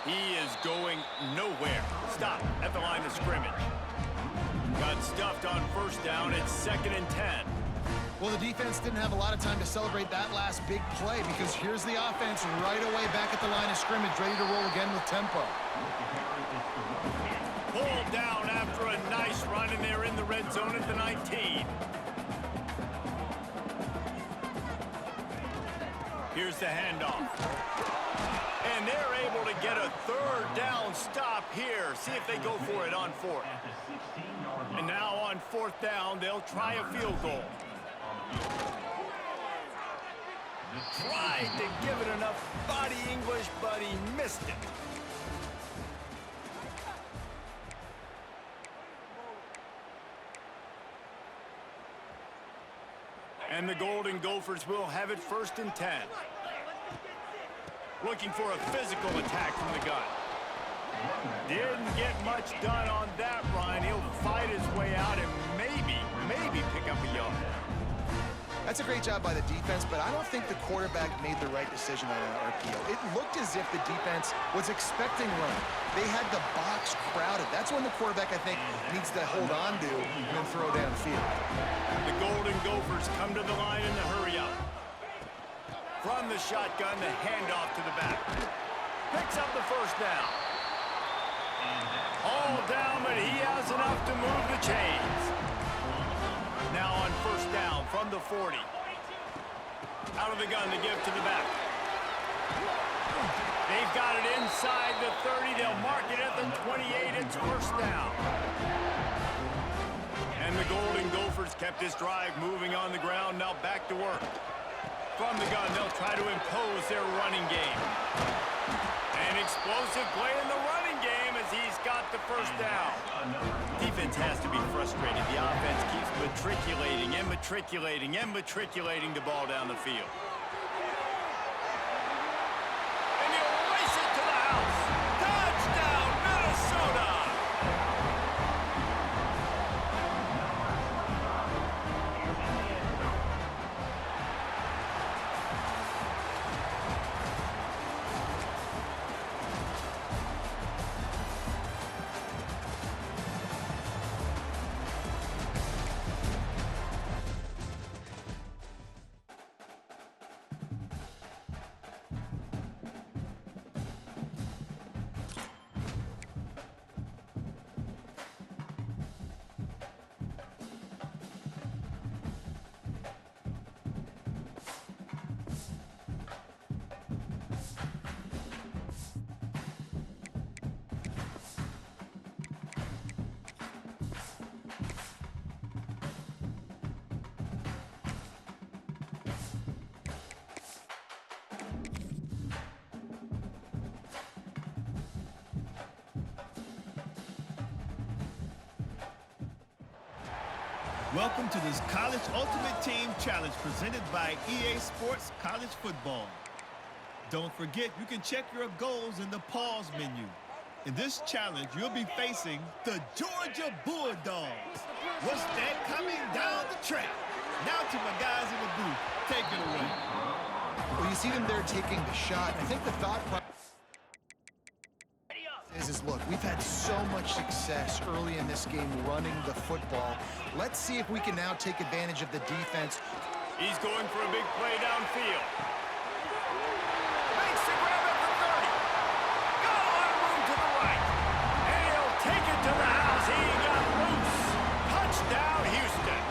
He is going nowhere. Stop at the line of scrimmage. Got stuffed on first down. It's 2nd and 10. Well, the defense didn't have a lot of time to celebrate that last big play because here's the offense right away back at the line of scrimmage, ready to roll again with tempo. Pulled down after a nice run, and they're in the red zone at the 19. Here's the handoff. And they're able to get a 3rd down stop here. See if they go for it on 4th. And now on 4th down, they'll try a field goal. Tried to give it enough body English, but he missed it. And the Golden Gophers will have it 1st and 10. Looking for a physical attack from the gun. Didn't get much done on that run. He'll fight his way out and maybe pick up a yard. That's a great job by the defense, but I don't think the quarterback made the right decision on an RPO. It looked as if the defense was expecting run. They had the box crowded. That's when the quarterback, I think, needs to hold on to and then throw downfield. The Golden Gophers come to the line in the hurry up. From the shotgun, the handoff to the back. Picks up the 1st down. All down, but he has enough to move the chains. Now on 1st down from the 40. Out of the gun to give to the back. They've got it inside the 30. They'll mark it at the 28. It's 1st down. And the Golden Gophers kept this drive moving on the ground. Now back to work. From the gun, they'll try to impose their running game. An explosive play in the running game as he's got the 1st down. Defense has to be frustrated. The offense keeps matriculating the ball down the field. And he'll race it to the house. Touchdown, Minnesota! Welcome to this College Ultimate Team Challenge presented by EA Sports College Football. Don't forget, you can check your goals in the pause menu. In this challenge, you'll be facing the Georgia Bulldogs. What's that coming down the track? Now to my guys in the booth. Take it away. Well, you see them there taking the shot. I think the thought process is look, we've had so much success early in this game running the football. Let's see if we can now take advantage of the defense. He's going for a big play downfield. Makes the grab at the 30. Got a lot of room to the right. And he'll take it to the house. He got loose. Touchdown, Houston.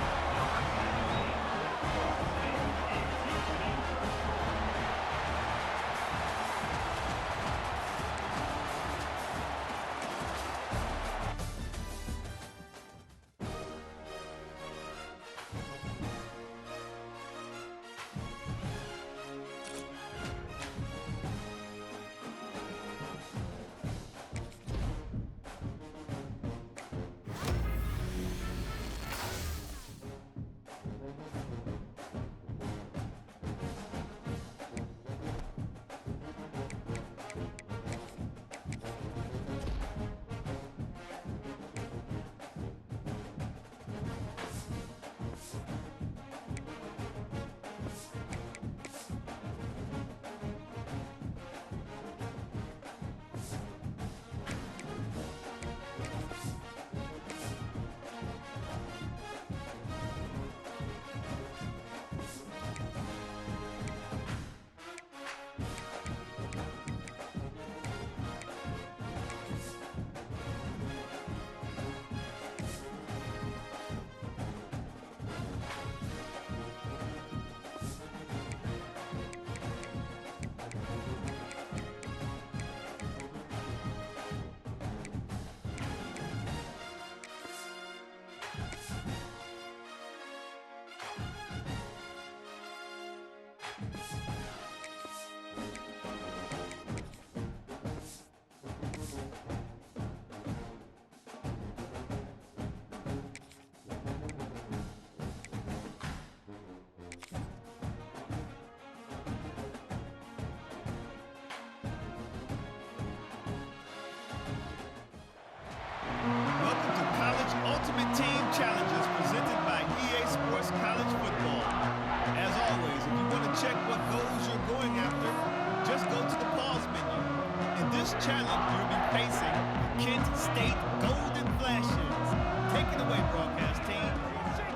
this challenge, you'll be facing the Kent State Golden Flashes. Take it away, broadcast team.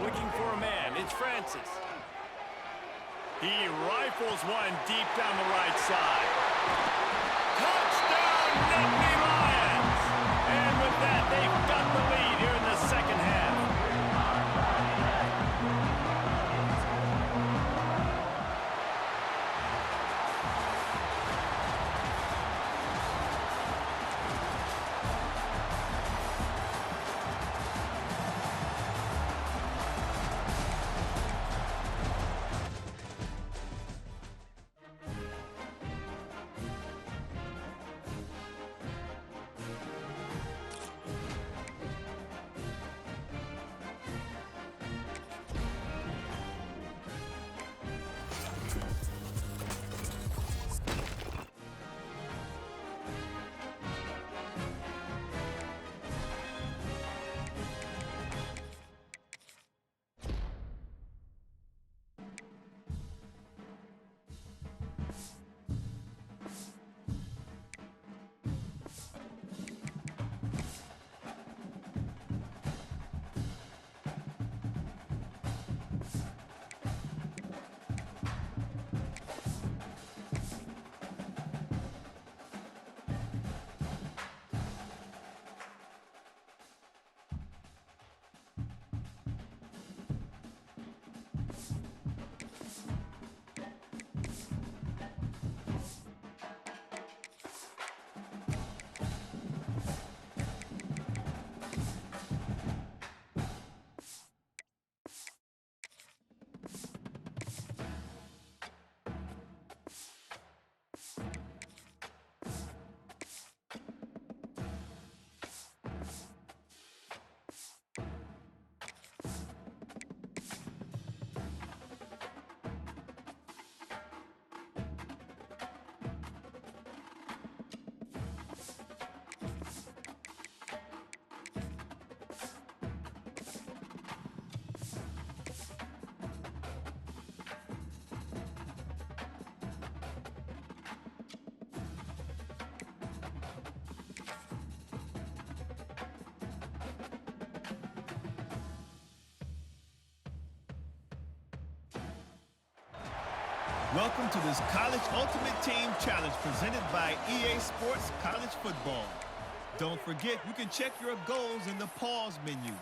Looking for a man. It's Francis. He rifles one deep down the right side. Touchdown, Nittany Lions! And with that, they've got the lead here in the second half. Welcome to this College Ultimate Team Challenge presented by EA Sports College Football. Don't forget, you can check your goals in the pause menu.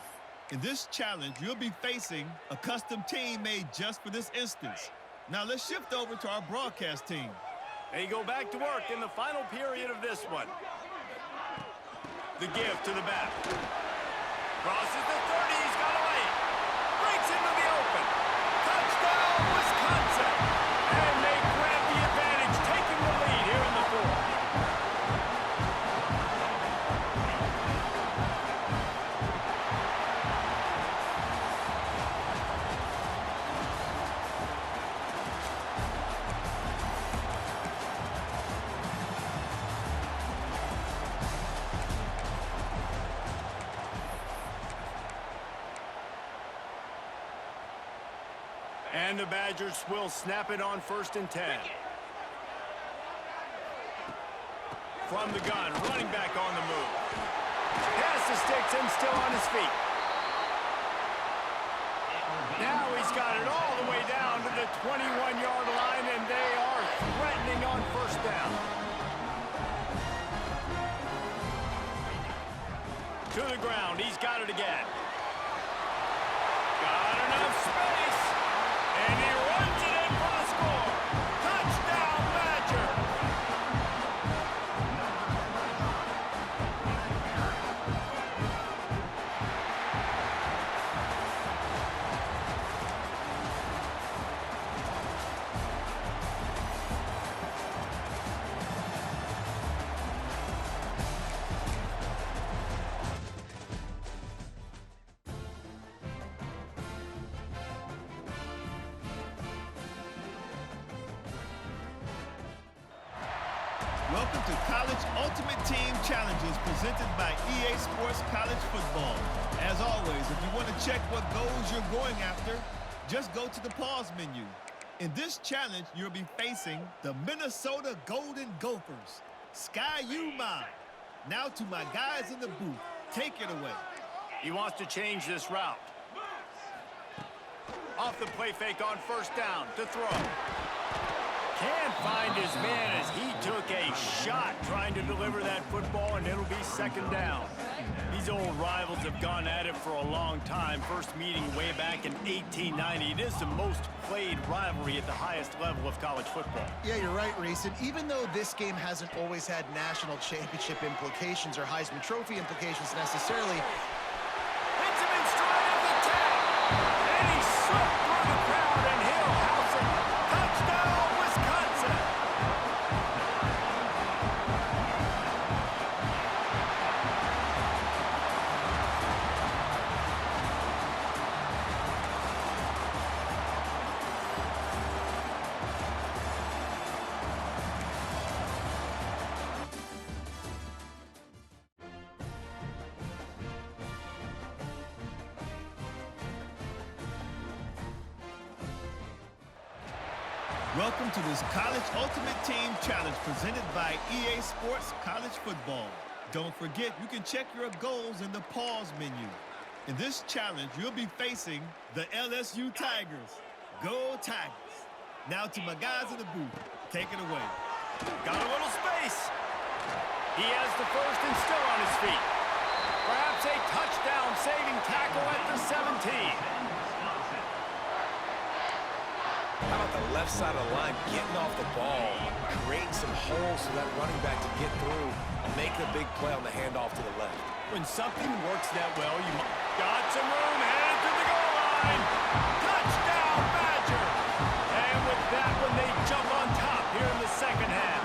In this challenge, you'll be facing a custom team made just for this instance. Now let's shift over to our broadcast team. They go back to work in the final period of this one. The give to the back. Crosses the 30, he's got away. Breaks into the open. Touchdown, Wisconsin! And they grab the advantage, taking the lead here in the fourth. And the Badgers will snap it on 1st and 10. From the gun, running back on the move. Pass to sticks and still on his feet. Now he's got it all the way down to the 21-yard line, and they are threatening on 1st down. To the ground, he's got it again. Got enough space. And he runs it in for the score. Touchdown, Badger. Welcome to College Ultimate Team Challenges presented by EA Sports College Football. As always, if you want to check what goals you're going after, just go to the pause menu. In this challenge, you'll be facing the Minnesota Golden Gophers. Sky you mine. Now to my guys in the booth. Take it away. He wants to change this route. Off the play fake on first down to throw. Can't find his man as he took a shot trying to deliver that football, and it'll be second down. These old rivals have gone at it for a long time. First meeting way back in 1890. It is the most played rivalry at the highest level of college football. Yeah, you're right, Reese. And even though this game hasn't always had national championship implications or Heisman Trophy implications necessarily, hits him in stride of the tap, and he slipped through the crowd, and he'll house it. Touchdown, Wisconsin! Welcome to this College Ultimate Team Challenge presented by EA Sports College Football. Don't forget, you can check your goals in the pause menu. In this challenge, you'll be facing the LSU Tigers. Go Tigers. Now to my guys in the booth. Take it away. Got a little space. He has the first and still on his feet. Perhaps a touchdown-saving tackle at the 17. How about the left side of the line getting off the ball, creating some holes so that running back to get through and make a big play on the handoff to the left. When something works that well, you got some room, headed to the goal line. Touchdown, Badger! And with that one, they jump on top here in the second half.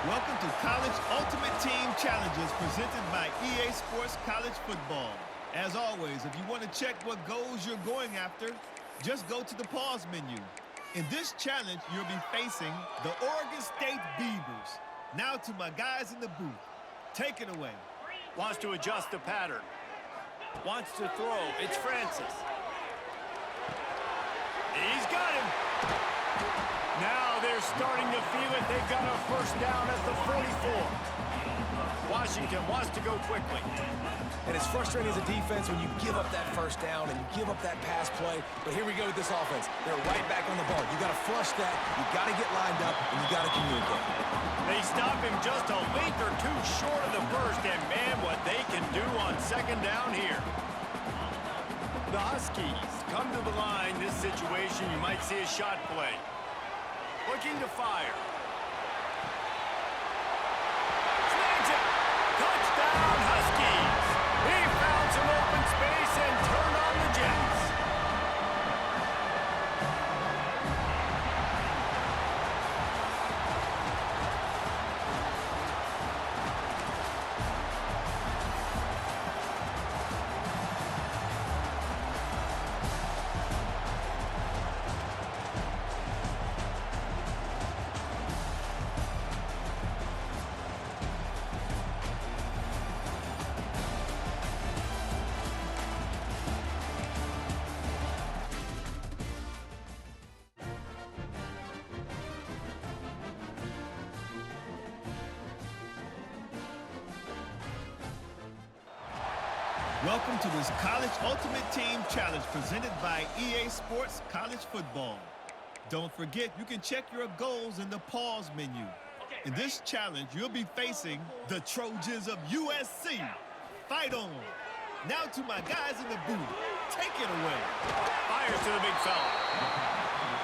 Welcome to College Ultimate Team Challenges presented by EA Sports College Football. As always, if you want to check what goals you're going after, just go to the pause menu. In this challenge, you'll be facing the Oregon State Beavers. Now to my guys in the booth. Take it away. Wants to adjust the pattern. Wants to throw. It's Francis. He's got him. Now they're starting to feel it. They've got a first down at the 44. Washington wants to go quickly. And it's frustrating as a defense when you give up that first down and you give up that pass play. But here we go with this offense. They're right back on the ball. You got to flush that. You got to get lined up, and you got to communicate. They stop him just a length or two short of the first, and man, what they can do on second down here. The Huskies come to the line. This situation, you might see a shot play. Looking to fire. Slams it. Touchdown, Huskies. He found some open space and turned on the Jets. Welcome to this College Ultimate Team Challenge presented by EA Sports College Football. Don't forget, you can check your goals in the pause menu. In this challenge, you'll be facing the Trojans of USC. fight on. Now to my guys in the booth. Take it away. Fires to the big fella.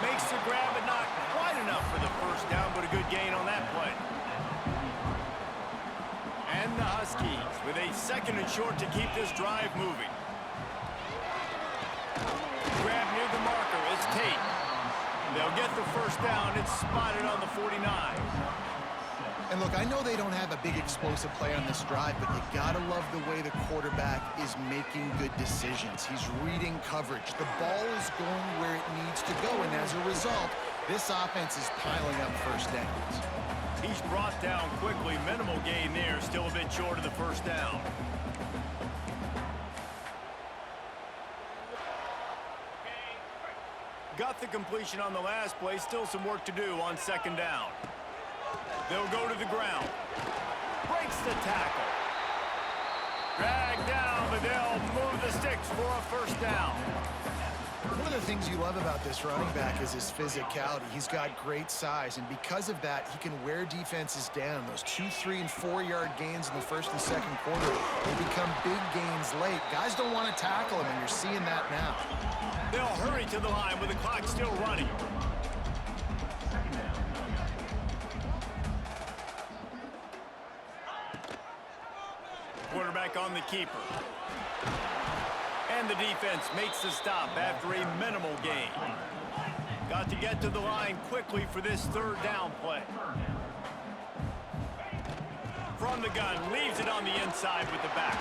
Makes the grab, but not quite enough for the first down, but a good gain on that play. And the Huskies with a 2nd and short to keep this drive moving. Grab near the marker is Tate. They'll get the first down. It's spotted on the 49. And look, I know they don't have a big explosive play on this drive, but you gotta love the way the quarterback is making good decisions. He's reading coverage. The ball is going where it needs to go, and as a result, this offense is piling up first downs. He's brought down quickly. Minimal gain there. Still a bit short of the first down. Got the completion on the last play. Still some work to do on 2nd down. They'll go to the ground. Breaks the tackle. Dragged down, but they'll move the sticks for a first down. One of the things you love about this running back is his physicality. He's got great size, and because of that, he can wear defenses down. Those 2-, 3-, and 4-yard gains in the 1st and 2nd quarter will become big gains late. Guys don't want to tackle him, and you're seeing that now. They'll hurry to the line with the clock still running. Quarterback on the keeper. And the defense makes the stop after a minimal gain. Got to get to the line quickly for this 3rd down play. From the gun, leaves it on the inside with the back.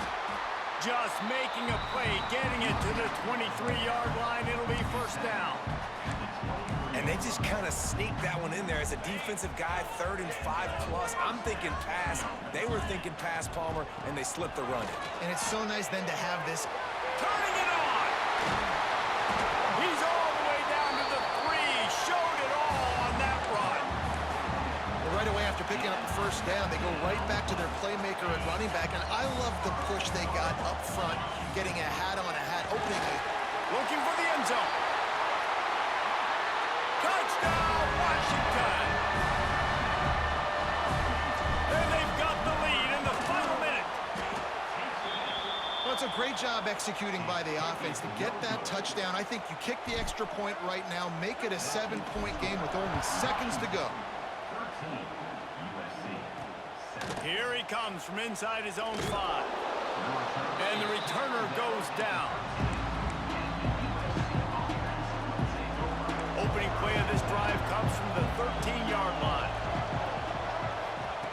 Just making a play, getting it to the 23-yard line. It'll be first down. And they just kind of sneaked that one in there as a defensive guy, 3rd and 5+. I'm thinking pass. They were thinking pass, Palmer, and they slipped the run in. And it's so nice then to have this. Turning it on. He's all the way down to the 3. Showed it all on that run. Well, right away after picking up the first down, they go right back to their playmaker at running back. And I love the push they got up front, getting a hat on a hat, opening it. Looking for the end zone. Touchdown, Washington! And they've got the lead in the final minute. Well, it's a great job executing by the offense to get that touchdown. I think you kick the extra point right now, make it a 7-point game with only seconds to go. Here he comes from inside his own 5. And the returner goes down. Opening play of this drive comes from the 13-yard line.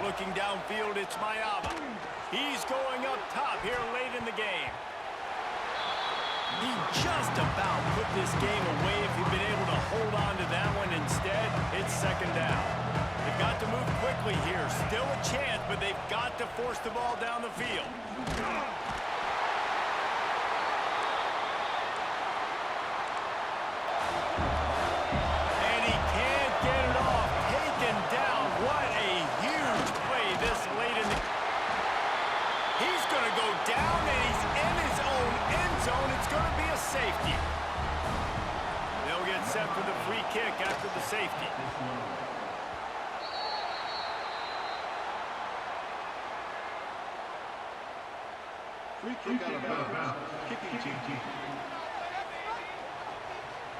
Looking downfield, it's Mayava. He's going up top here late in the game. He just about put this game away if he'd been able to hold on to that one. Instead, it's 2nd down. They've got to move quickly here. Still a chance, but they've got to force the ball down the field. And he can't get it off. Taken down. What a huge play this late in the... He's going to go down, and he's in his own end zone. It's going to be a safety. They'll get set for the free kick after the safety. Free kick out of bounds. Kicking team.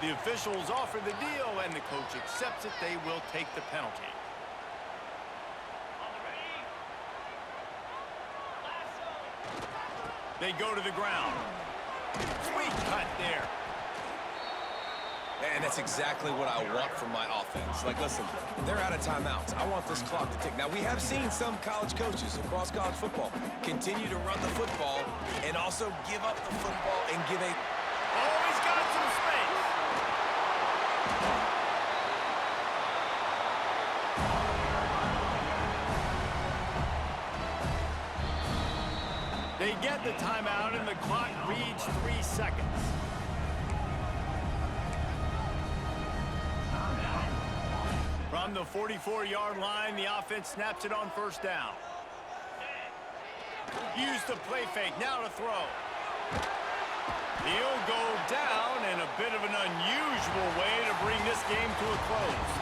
The officials offer the deal, and the coach accepts it. They will take the penalty. They go to the ground. Sweet cut there. And that's exactly what I want from my offense. Like, listen, they're out of timeouts. I want this clock to tick. Now, we have seen some college coaches across college football continue to run the football and also give up the football and give a... Oh, he's got some space. They get the timeout, and the clock reads 3 seconds. From the 44-yard line, the offense snaps it on first down. Use the play fake, now to throw. He'll go down in a bit of an unusual way to bring this game to a close.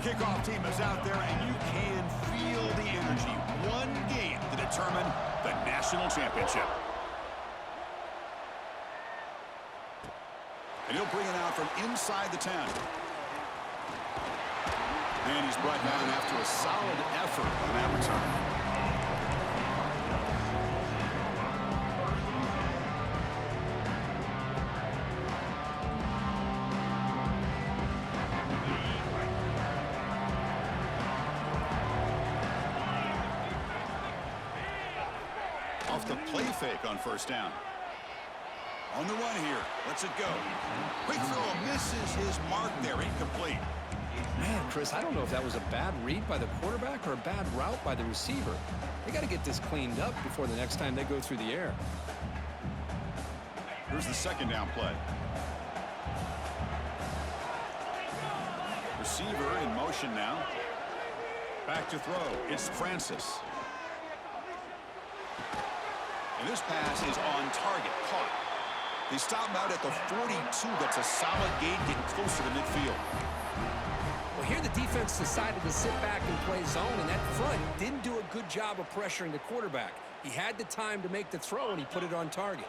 kickoff team is out there, and you can feel the energy. One game to determine the national championship. And he'll bring it out from inside the 10. And he's brought down after a solid effort on that return. Off the play fake on first down. On the run here. Lets it go. Quick throw. Misses his mark there. Incomplete. Man, Chris, I don't know if that was a bad read by the quarterback or a bad route by the receiver. They got to get this cleaned up before the next time they go through the air. Here's the second down play. Receiver in motion now. Back to throw. It's Francis. And this pass is on target. Caught. They stop him out at the 42. That's a solid gain, getting closer to midfield. Well, here the defense decided to sit back and play zone, and that front didn't do a good job of pressuring the quarterback. He had the time to make the throw, and he put it on target.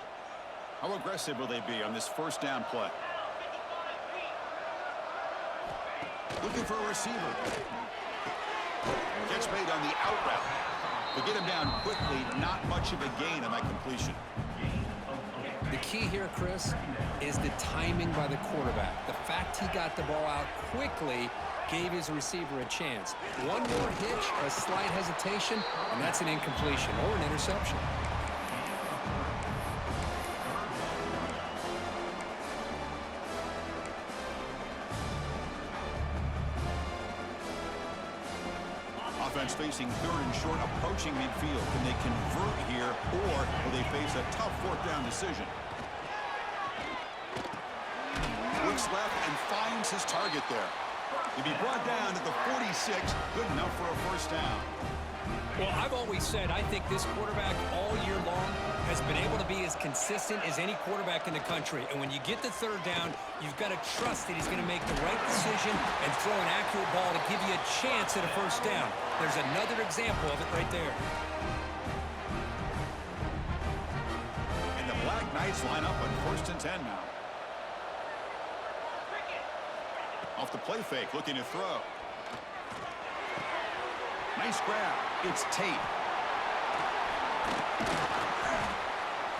How aggressive will they be on this first down play? Looking for a receiver. Catch made on the out route. They get him down quickly. Not much of a gain on that completion. The key here, Chris, is the timing by the quarterback. The fact he got the ball out quickly gave his receiver a chance. One more hitch, a slight hesitation, and that's an incompletion or an interception. Offense facing third and short, approaching midfield. Can they convert here, or will they face a tough fourth down decision? Looks left and finds his target there. He'll be brought down to the 46, good enough for a first down. Well, I've always said I think this quarterback all year long has been able to be as consistent as any quarterback in the country. And when you get the third down, you've got to trust that he's going to make the right decision and throw an accurate ball to give you a chance at a first down. There's another example of it right there. And the Black Knights line up on 1st and 10 now. Off the play fake, looking to throw. Nice grab. It's Tate.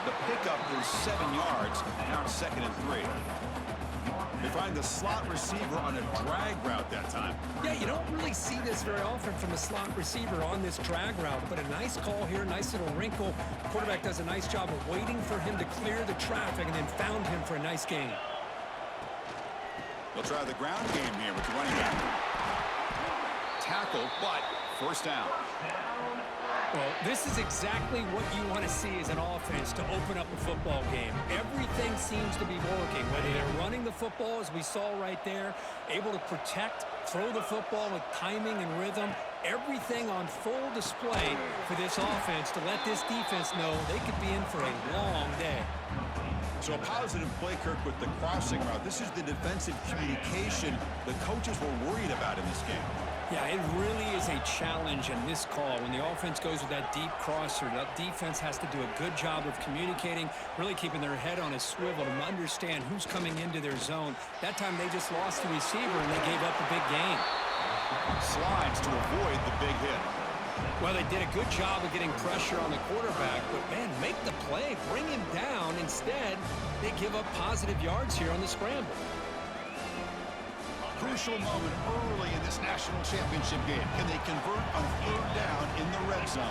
The pickup is 7 yards. Now it's 2nd and 3. They find the slot receiver on a drag route that time. Yeah, you don't really see this very often from a slot receiver on this drag route, but a nice call here, nice little wrinkle. The quarterback does a nice job of waiting for him to clear the traffic and then found him for a nice gain. They'll try the ground game here with the running back. Tackle, but first down. Well, this is exactly what you want to see as an offense to open up a football game. Everything seems to be working, whether they're running the football, as we saw right there, able to protect, throw the football with timing and rhythm. Everything on full display for this offense to let this defense know they could be in for a long day. So a positive play, Kirk, with the crossing route. This is the defensive communication the coaches were worried about in this game. Yeah, it really is a challenge in this call. When the offense goes with that deep crosser, that defense has to do a good job of communicating, really keeping their head on a swivel to understand who's coming into their zone. That time they just lost the receiver and they gave up a big gain. Slides to avoid the big hit. Well, they did a good job of getting pressure on the quarterback, but, man, make the play, bring him down. Instead, they give up positive yards here on the scramble. Crucial moment early in this national championship game. Can they convert on third down in the red zone?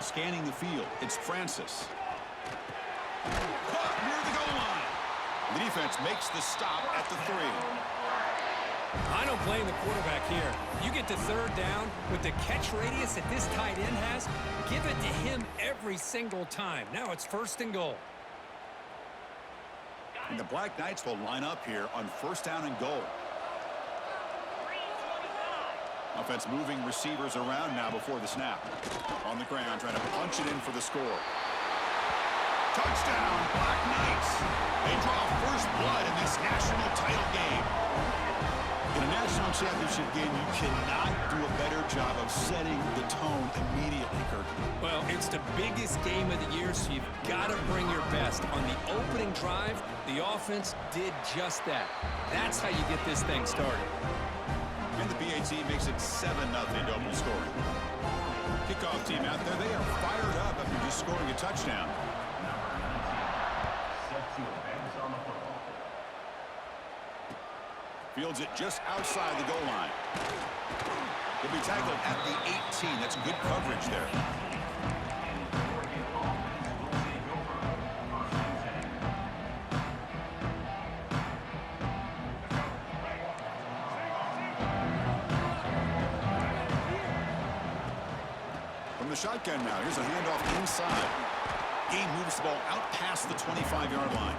Scanning the field, it's Francis. Caught near the goal line. The defense makes the stop at the 3. I don't blame the quarterback here. You get to third down with the catch radius that this tight end has, give it to him every single time. Now it's 1st and goal. And the Black Knights will line up here on 1st down and goal. Offense moving receivers around now before the snap. On the ground, trying to punch it in for the score. Touchdown, Black Knights. They draw first blood in this national title game. In a national championship game, you cannot do a better job of setting the tone immediately, Kirk. Well, it's the biggest game of the year, so you've got to bring your best. On the opening drive, the offense did just that. That's how you get this thing started. And the BAT makes it 7-0 to open scoring. Kickoff team out there, they are fired up after just scoring a touchdown. Fields it just outside the goal line. He'll be tackled at the 18. That's good coverage there. From the shotgun now, here's a handoff inside. Game moves the ball out past the 25-yard line.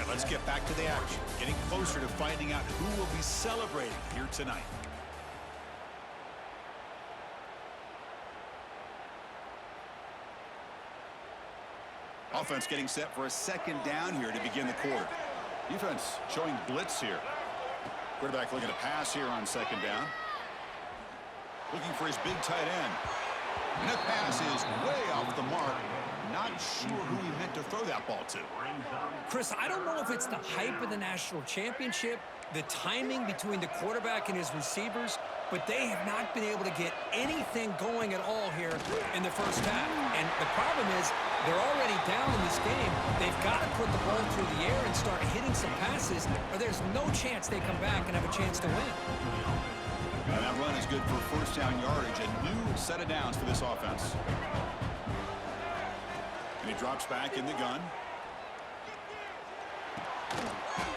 Let's get back to the action. Getting closer to finding out who will be celebrating here tonight. Offense getting set for a second down here to begin the quarter. Defense showing blitz here. Quarterback looking to pass here on second down. Looking for his big tight end. And that pass is way off the mark. Not sure who he meant to throw that ball to. Chris, I don't know if it's the hype of the national championship, the timing between the quarterback and his receivers, but they have not been able to get anything going at all here in the first half. And the problem is they're already down in this game. They've got to put the ball through the air and start hitting some passes, or there's no chance they come back and have a chance to win. And that run is good for first down yardage. A new set of downs for this offense. And he drops back in the gun.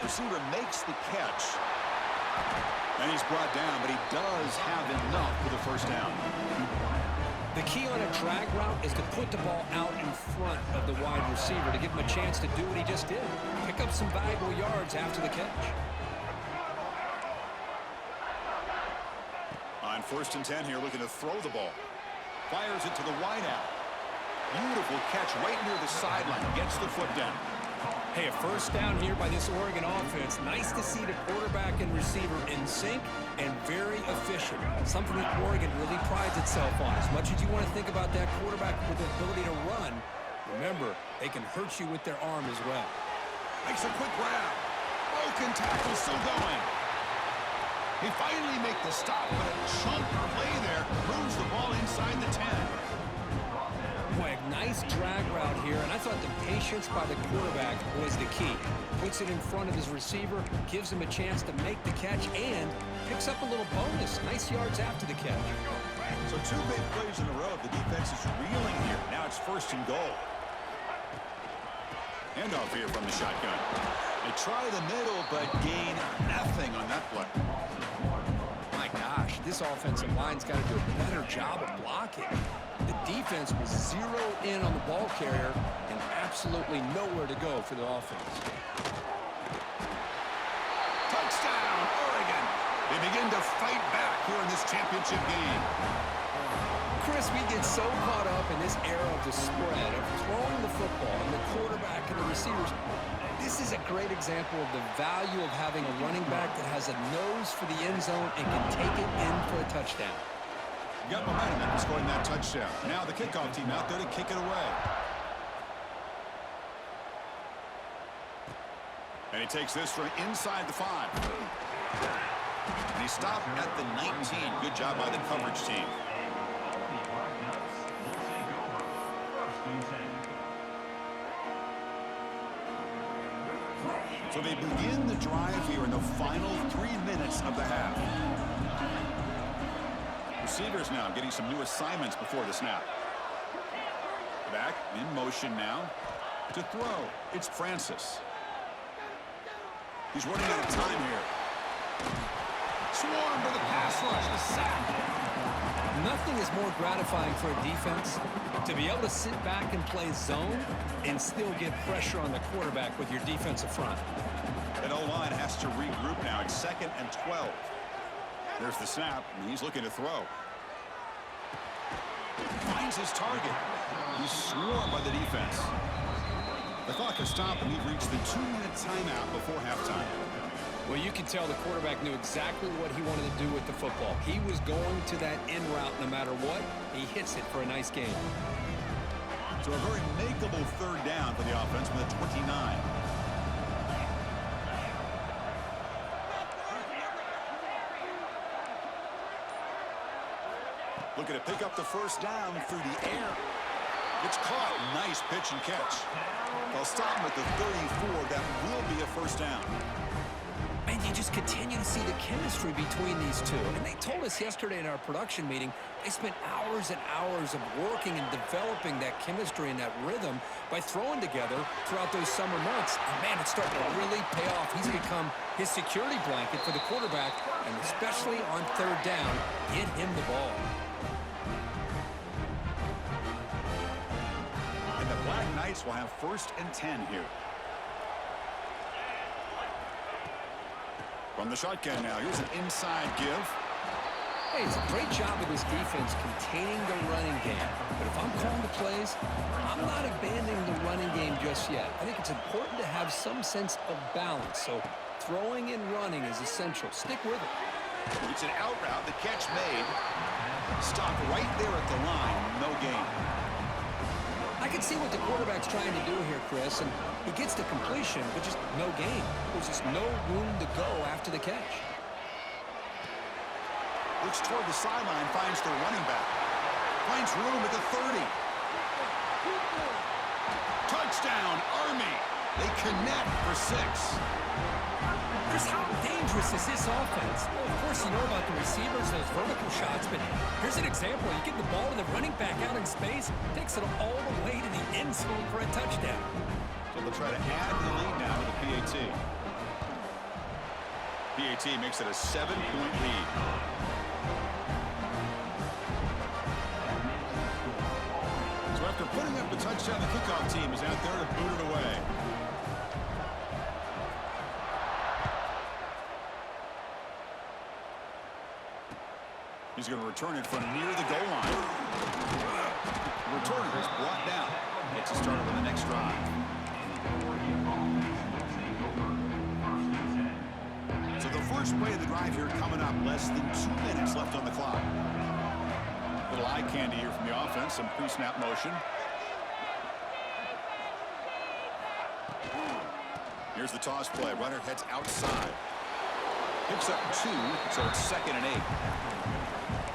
Receiver makes the catch. And he's brought down, but he does have enough for the first down. The key on a drag route is to put the ball out in front of the wide receiver to give him a chance to do what he just did. Pick up some valuable yards after the catch. On 1st and 10 here, looking to throw the ball. Fires it to the wide out. Beautiful catch right near the sideline. Gets the foot down. Hey, a first down here by this Oregon offense. Nice to see the quarterback and receiver in sync and very efficient. Something that Oregon really prides itself on. As much as you want to think about that quarterback with the ability to run, remember, they can hurt you with their arm as well. Makes a quick grab. Broken tackle still going. He finally makes the stop, but a chunk play there moves the ball inside the 10. Boy, a nice drag route here, and I thought the patience by the quarterback was the key. Puts it in front of his receiver, gives him a chance to make the catch, and picks up a little bonus. Nice yards after the catch. So 2 big plays in a row. The defense is reeling here. Now it's 1st and goal. Handoff here from the shotgun. They try the middle, but gain nothing on that play. My gosh, this offensive line's got to do a better job of blocking. The defense was zeroed in on the ball carrier and absolutely nowhere to go for the offense. Touchdown, Oregon. They begin to fight back here in this championship game. Chris, we get so caught up in this era of the spread, of throwing the football and the quarterback and the receivers. This is a great example of the value of having a running back that has a nose for the end zone and can take it in for a touchdown. Got momentum after scoring that touchdown. Now the kickoff team out there to kick it away. And he takes this from inside the 5. And he stopped at the 19. Good job by the coverage team. So they begin the drive here in the final 3 minutes of the half. Receivers now getting some new assignments before the snap. Back in motion now to throw. It's Francis. He's running out of time here. Swarmed to the pass rush. The sack. Nothing is more gratifying for a defense to be able to sit back and play zone and still get pressure on the quarterback with your defensive front. And O-line has to regroup now. It's 2nd and 12. There's the snap, and he's looking to throw. Finds his target. He's swarmed by the defense. The clock has stopped, and we've reached the 2-minute timeout before halftime. Well, you can tell the quarterback knew exactly what he wanted to do with the football. He was going to that in route no matter what. He hits it for a nice gain. So a very makeable 3rd down for the offense with a 29. Looking to pick up the 1st down through the air. It's caught. Nice pitch and catch. They'll stop him at the 34. That will be a 1st down. And you just continue to see the chemistry between these two. And they told us yesterday in our production meeting, they spent hours and hours of working and developing that chemistry and that rhythm by throwing together throughout those summer months. And man, it's starting to really pay off. He's become his security blanket for the quarterback, and especially on 3rd down, get him the ball. And the Black Knights will have 1st and 10 here. From the shotgun now, here's an inside give. Hey, it's a great job of this defense containing the running game. But if I'm calling the plays, I'm not abandoning the running game just yet. I think it's important to have some sense of balance. So throwing and running is essential. Stick with it. It's an out route. The catch made. Stopped right there at the line. No gain. I can see what the quarterback's trying to do here, Chris, and he gets the completion, but just no gain. There's just no room to go after the catch. Looks toward the sideline, finds the running back. Finds room at the 30. Touchdown, Army. They connect for 6. Chris, how dangerous is this offense? Well, of course, you know about the receivers, those vertical shots, but here's an example. You get the ball to the running back out in space, takes it all the way to the end zone for a touchdown. So they'll try to add the lead now to the PAT. PAT makes it a 7-point lead. So after putting up the touchdown, the kickoff team is out there to boot it away. He's going to return it from near the goal line. The returner is brought down. Gets us started on the next drive. So the first play of the drive here coming up. Less than 2 minutes left on the clock. Little eye candy here from the offense. Some pre-snap motion. Here's the toss play. Runner heads outside. Picks up 2, so it's 2nd and 8.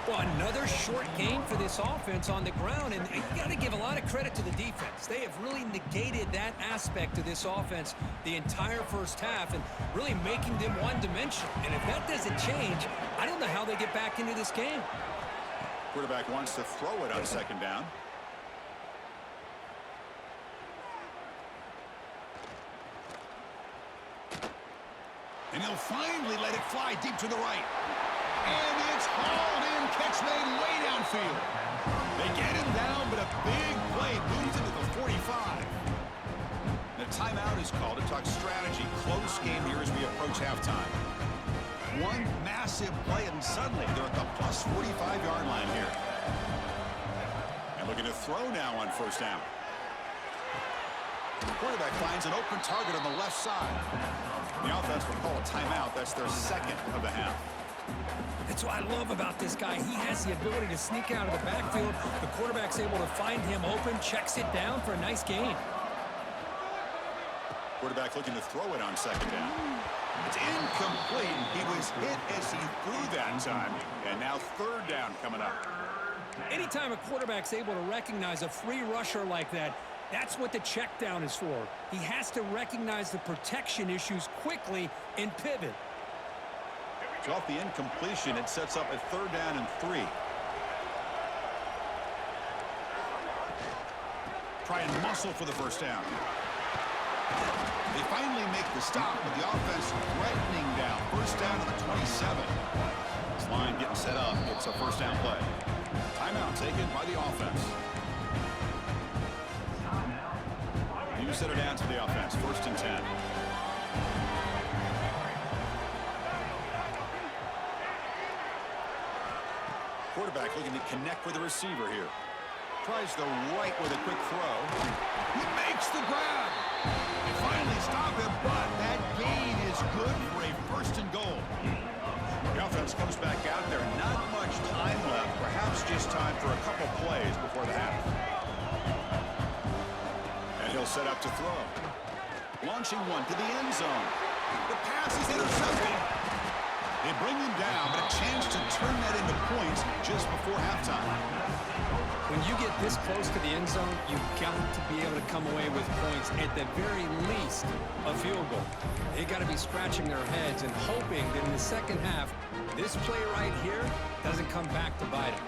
Well, another short gain for this offense on the ground, and you got to give a lot of credit to the defense. They have really negated that aspect of this offense the entire first half and really making them one-dimensional. And if that doesn't change, I don't know how they get back into this game. Quarterback wants to throw it on 2nd down. And he'll finally let it fly deep to the right. And it's hauled in. Catch made way downfield. They get him down, but a big play moves into the 45. The timeout is called to talk strategy. Close game here as we approach halftime. One massive play, and suddenly they're at the plus 45-yard line here. And looking to throw now on 1st down. The quarterback finds an open target on the left side. The offense will call a timeout. That's their 2nd of the half. That's what I love about this guy. He has the ability to sneak out of the backfield. The quarterback's able to find him open, checks it down for a nice gain. Quarterback looking to throw it on 2nd down. It's incomplete. He was hit as he threw that time. And now 3rd down coming up. Anytime a quarterback's able to recognize a free rusher like that, that's what the check down is for. He has to recognize the protection issues quickly and pivot. So off the incompletion, it sets up a 3rd down and 3. Try and muscle for the 1st down. They finally make the stop, but the offense threatening down. 1st down to the 27. It's a first down play. Timeout taken by the offense. You set it down to the offense. 1st and 10. Quarterback looking to connect with the receiver here. Tries the right with a quick throw. He makes the grab. They finally stop him, but that gain is good for a 1st and goal. The offense comes back out there. Not much time left. Perhaps just time for a couple plays before the half. And he'll set up to throw. Launching one to the end zone. The pass is intercepted. They bring him down, but a chance to turn that into points just before halftime. When you get this close to the end zone, you've got to be able to come away with points, at the very least, a field goal. They got to be scratching their heads and hoping that in the second half, this play right here doesn't come back to bite them.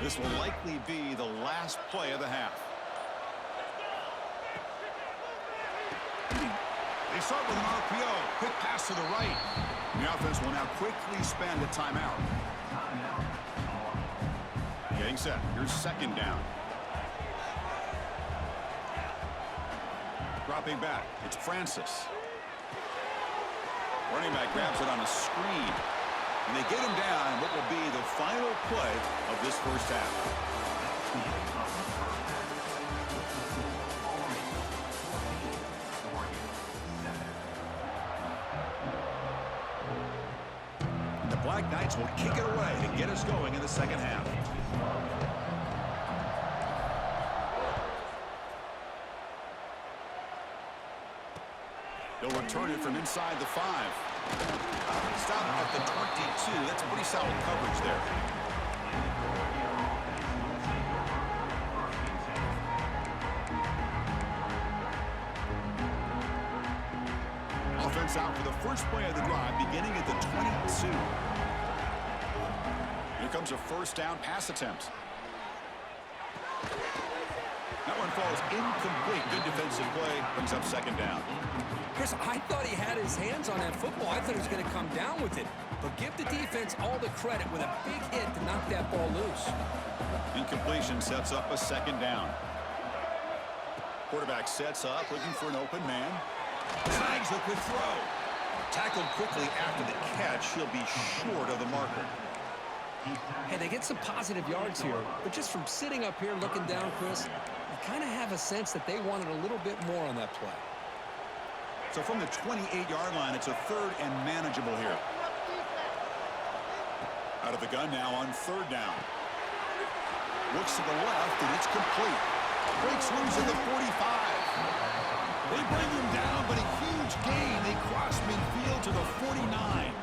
This will likely be the last play of the half. They start with an RPO. Quick pass to the right. The offense will now quickly spend a timeout. Getting set. Here's 2nd down. Dropping back. It's Francis. Running back grabs it on a screen. And they get him down what will be the final play of this first half. And the Black Knights will kick it away to get us going in the second half. They'll return it from inside the 5. Stop at the 22. That's pretty solid coverage there. Offense out for the first play of the drive, beginning at the 22. Here comes a 1st down pass attempt. That one falls incomplete. Good defensive play. Brings up 2nd down. Chris, I thought he had his hands on that football. I thought he was going to come down with it. But give the defense all the credit with a big hit to knock that ball loose. Incompletion sets up a 2nd down. Quarterback sets up, looking for an open man. Snags a quick throw. Tackled quickly after the catch. He'll be short of the marker. Hey, they get some positive yards here. But just from sitting up here looking down, Chris, you kind of have a sense that they wanted a little bit more on that play. So from the 28-yard line, it's a 3rd and manageable here. Out of the gun now on 3rd down. Looks to the left, and it's complete. Breaks loose at the 45. They bring him down, but a huge gain. They cross midfield to the 49.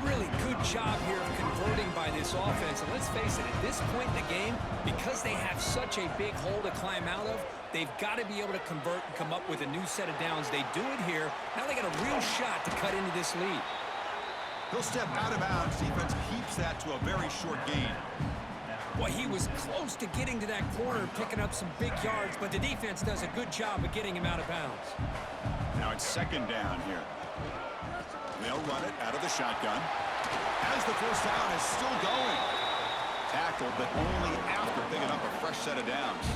Really good job here of converting by this offense. And let's face it, at this point in the game, because they have such a big hole to climb out of, they've got to be able to convert and come up with a new set of downs. They do it here. Now they got a real shot to cut into this lead. He'll step out of bounds. Defense keeps that to a very short gain. Well, he was close to getting to that corner, picking up some big yards, but the defense does a good job of getting him out of bounds. Now it's 2nd down here. They'll run it out of the shotgun. As the 1st down is still going. Tackled, but only after picking up a fresh set of downs.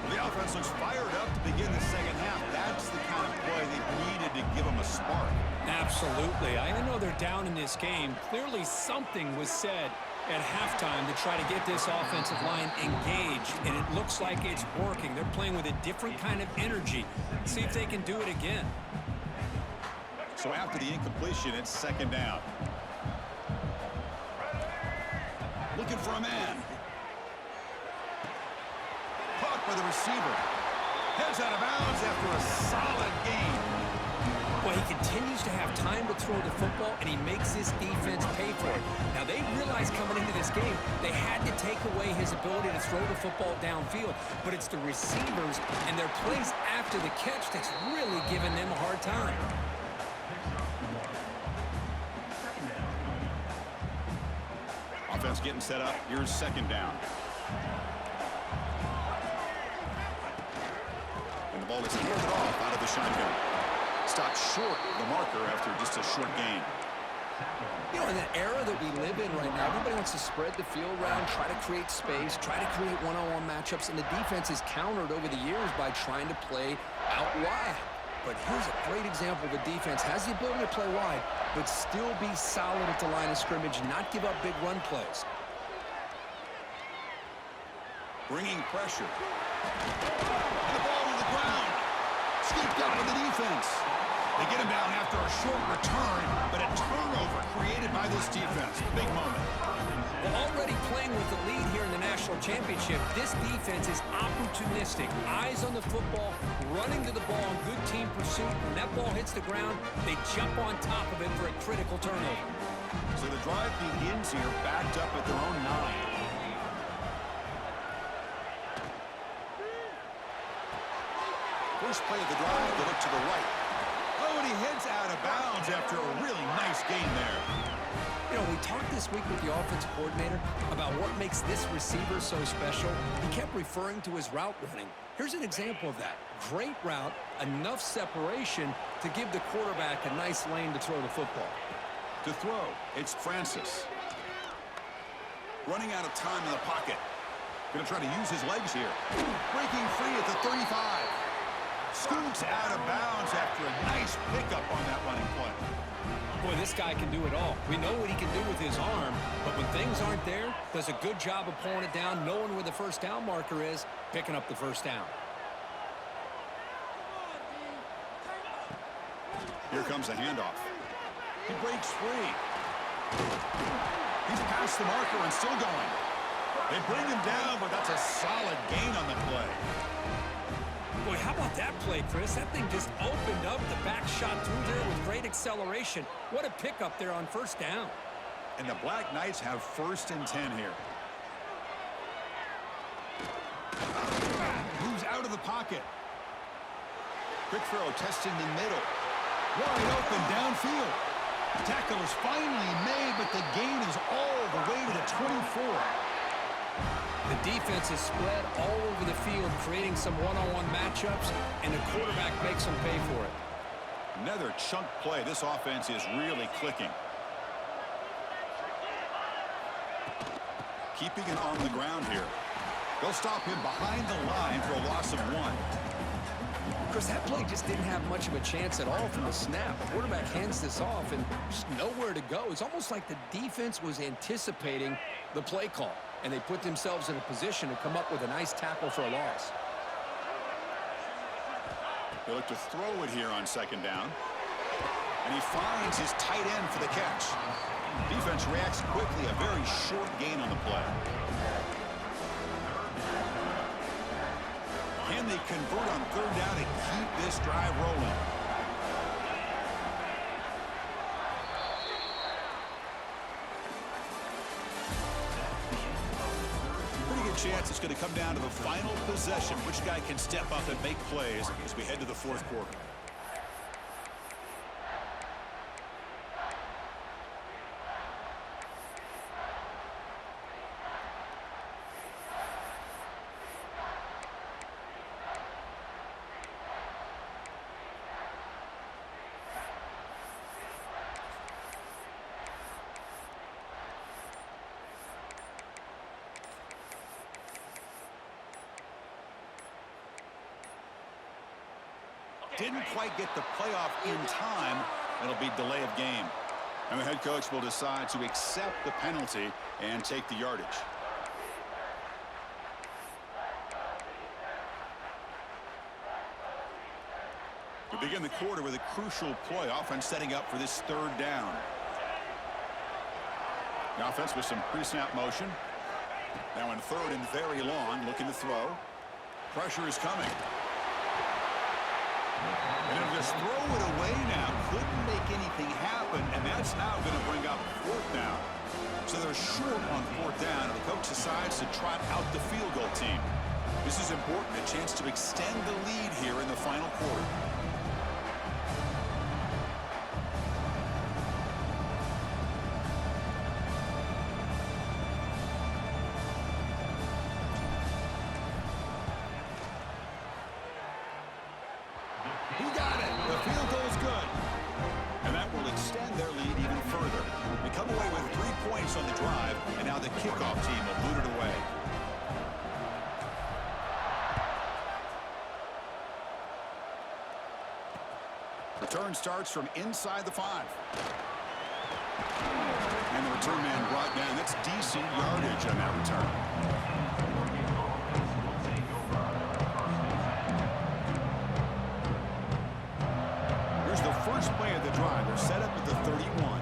The offense looks fired up to begin the second half. That's the kind of play they've needed to give them a spark. Absolutely. I know they're down in this game. Clearly something was said at halftime to try to get this offensive line engaged, and it looks like it's working. They're playing with a different kind of energy. See if they can do it again. So after the incompletion, it's 2nd down. Looking for a man. Caught by the receiver. Heads out of bounds after a solid gain. Well, he continues to have time to throw the football, and he makes his defense pay for it. Now, they realized coming into this game, they had to take away his ability to throw the football downfield. But it's the receivers and their plays after the catch that's really giving them a hard time. Offense getting set up. Here's 2nd down. The ball is handed off out of the shotgun. Stopped short of the marker after just a short gain. You know, in the era that we live in right now, everybody wants to spread the field around, try to create space, try to create one-on-one matchups, and the defense is countered over the years by trying to play out wide. But here's a great example. The defense has the ability to play wide, but still be solid at the line of scrimmage, not give up big run plays. Bringing pressure. And the ball to the ground. Scooped up by the defense. They get him down after a short return, but a turnover created by this defense. Big moment. Well, already playing with the lead here in the national championship, this defense is opportunistic. Eyes on the football, running to the ball in good team pursuit. When that ball hits the ground, they jump on top of it for a critical turnover. So the drive begins here backed up at their own 9. First play of the drive, they look to the right. Oh, and he heads out of bounds after a really nice gain there. You know, we talked this week with the offensive coordinator about what makes this receiver so special. He kept referring to his route running. Here's an example of that. Great route, enough separation to give the quarterback a nice lane to throw the football. To throw, it's Francis. Running out of time in the pocket. Going to try to use his legs here. Breaking free at the 35. Scoots out of bounds after a nice pickup on that running play. Boy, this guy can do it all. We know what he can do with his arm, but when things aren't there, does a good job of pulling it down, knowing where the first down marker is, picking up the first down. Here comes a handoff. He breaks free. He's past the marker and still going. They bring him down, but that's a solid gain on the play. Boy, how about that play, Chris? That thing just opened up. The back shot through there with great acceleration. What a pickup there on first down. And the Black Knights have 1st and 10 here. Moves out of the pocket. Quick throw testing the middle. Wide open downfield. Tackle is finally made, but the gain is all the way to the 24. The defense is spread all over the field, creating some one-on-one matchups, and the quarterback makes them pay for it. Another chunk play. This offense is really clicking. Keeping it on the ground here. They'll stop him behind the line for a loss of 1. Chris, that play just didn't have much of a chance at all from the snap. The quarterback hands this off and just nowhere to go. It's almost like the defense was anticipating the play call, and they put themselves in a position to come up with a nice tackle for a loss. They look to throw it here on 2nd down. And he finds his tight end for the catch. Defense reacts quickly, a very short gain on the play. Can they convert on 3rd down and keep this drive rolling? Pretty good chance it's going to come down to the final possession. Which guy can step up and make plays as we head to the 4th quarter? Didn't quite get the playoff in time. It'll be delay of game. And the head coach will decide to accept the penalty and take the yardage. We begin the quarter with a crucial play. Offense setting up for this 3rd down. The offense with some pre-snap motion. Now in 3rd and very long, looking to throw. Pressure is coming. And if just throw it away now, couldn't make anything happen, and that's now going to bring up 4th down. So they're short on 4th down, and the coach decides to trot out the field goal team. This is important, a chance to extend the lead here in the final quarter. points on the drive, and now the kickoff team will boot it away. Return starts from inside the 5. And the return man brought down. That's decent yardage on that return. Here's the first play of the drive. They're set up at the 31.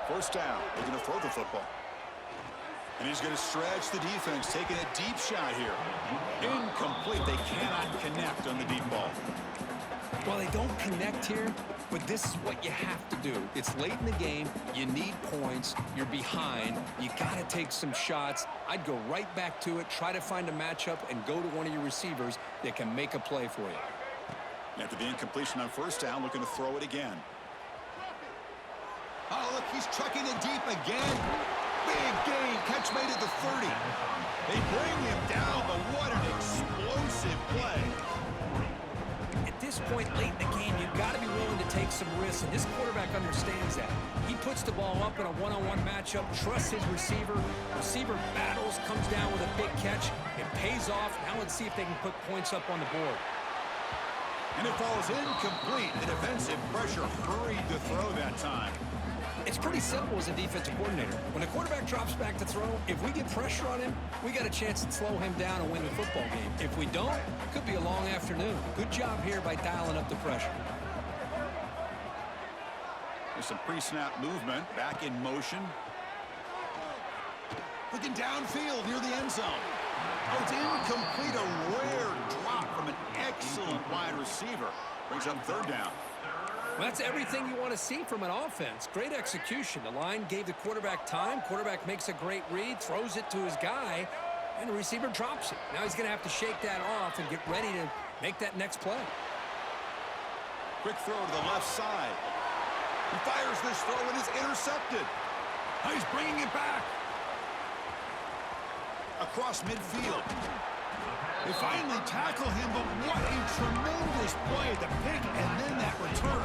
First down. They're going to throw the football. And he's going to stretch the defense, taking a deep shot here. Incomplete. They cannot connect on the deep ball. Well, they don't connect here, but this is what you have to do. It's late in the game. You need points. You're behind. You got to take some shots. I'd go right back to it, try to find a matchup, and go to one of your receivers that can make a play for you. After the incompletion on first down, looking to throw it again. Oh, look, he's trucking it deep again. Big gain, catch made at the 30. They bring him down, but what an explosive play. At this point late in the game, you've got to be willing to take some risks, and this quarterback understands that. He puts the ball up in a one-on-one matchup, trusts his receiver. Receiver battles, comes down with a big catch. It pays off. Now let's see if they can put points up on the board. And it falls incomplete. The defensive pressure hurried to throw that time. It's pretty simple as a defensive coordinator. When the quarterback drops back to throw, if we get pressure on him, we got a chance to slow him down and win the football game. If we don't, it could be a long afternoon. Good job here by dialing up the pressure. There's some pre-snap movement, back in motion. Looking downfield near the end zone. Oh, it's incomplete, a rare drop from an excellent wide receiver. Brings up third down. Well, that's everything you want to see from an offense. Great execution. The line gave the quarterback time. Quarterback makes a great read, throws it to his guy, and the receiver drops it. Now he's going to have to shake that off and get ready to make that next play. Quick throw to the left side. He fires this throw and is intercepted. Now he's bringing it back. Across midfield. They finally tackle him, but what a tremendous play. The pick and then that return.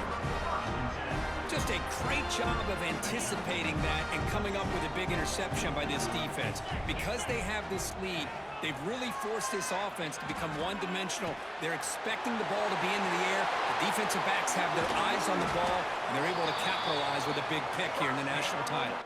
Just a great job of anticipating that and coming up with a big interception by this defense. Because they have this lead, they've really forced this offense to become one-dimensional. They're expecting the ball to be into the air. The defensive backs have their eyes on the ball, and they're able to capitalize with a big pick here in the national title.